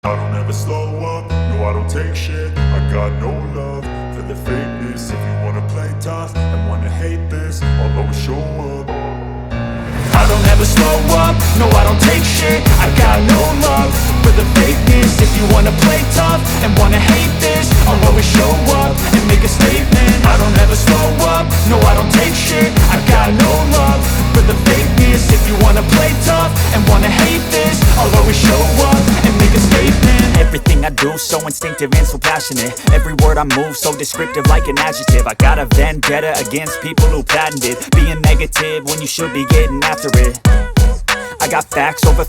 I don't ever slow up, no I don't take shit. I got no love for the fakeness. If you wanna play tough and wanna hate this, I'll always show up. I don't ever slow up, no I don't take shit. I got no love for the fakeness. If you wanna play tough and wanna hate this, I'll always show up and make a statement. I don't ever slow up, no I don't take shit. I got no love for the fakeness. If you wanna play tough and wanna hate this, I'll always show up and make a statement. Everything I do so instinctive and so passionate. Every word I move so descriptive like an adjective. I got a vendetta against people who patented being negative when you should be getting after it. I got facts over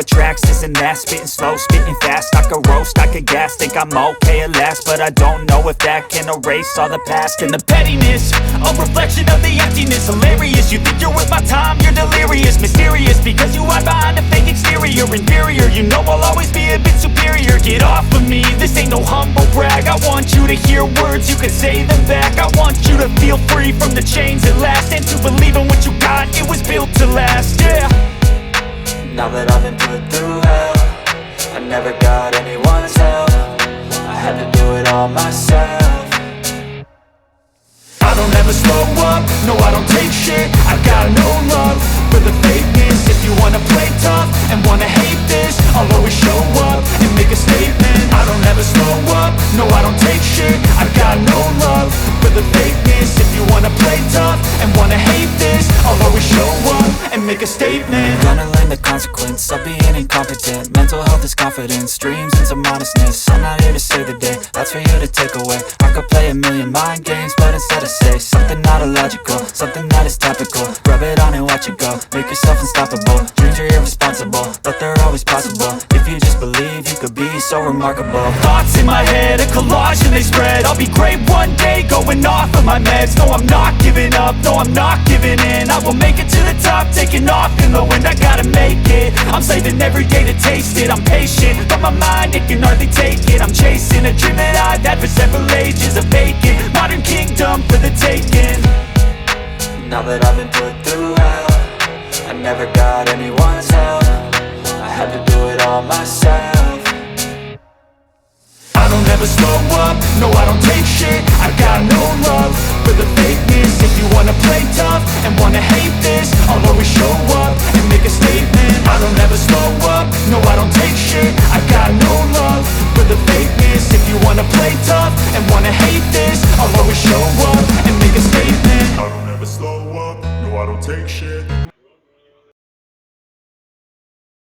tracks, this and that. Spitting slow, spitting fast. I could roast, I could gas. Think I'm okay at last, but I don't know if that can erase all the past. And the pettiness, a reflection of the emptiness. Hilarious, you think you're worth my time, you're delirious. Mysterious, because you hide behind a fake exterior. Inferior, you know I'll always be a bit superior. Get off of me, this ain't no humble brag. I want you to hear words, you can say them back. I want you to feel free from the chains at last, and to believe in what you got, it was built to last, yeah. Now that I've been put through hell, I never got anyone's help. I had to do it all myself. I don't ever slow up, no I don't take shit. I got no love for the fakeness. If you wanna play tough and wanna hate this, I'll always show up and make a statement. I don't ever slow up, no I don't take shit. I got no love for the fakeness. If you wanna play tough and wanna hate this, I'll always show up and make a statement. Gonna learn the consequence of being incompetent. Mental health is confidence, dreams and some modestness. I'm not here to save the day, that's for you to take away. I could play a million mind games, but instead I say something not illogical, something that is topical. Rub it on and watch it go, make yourself unstoppable. Dreams are irresponsible, but they're always possible. If you just believe, you could be so remarkable. Thoughts in my head, a collage and they spread. I'll be great one day, going off of my meds. No, I'm not giving up, no, I'm not giving in. I will make it to the top, taking off in the wind. I gotta make it, I'm saving every day to taste it. I'm patient, but my mind, it can hardly take it. I'm chasing a dream that I've had for several ages. A vacant, modern kingdom for the taking. Now that I've been put through hell, I never got anyone's help. I had to do it all myself. I don't ever slow up, no I don't take shit. I got no love for the fakeness. If you wanna play tough and wanna hate this, I'll always show up and make a statement. I don't ever slow up,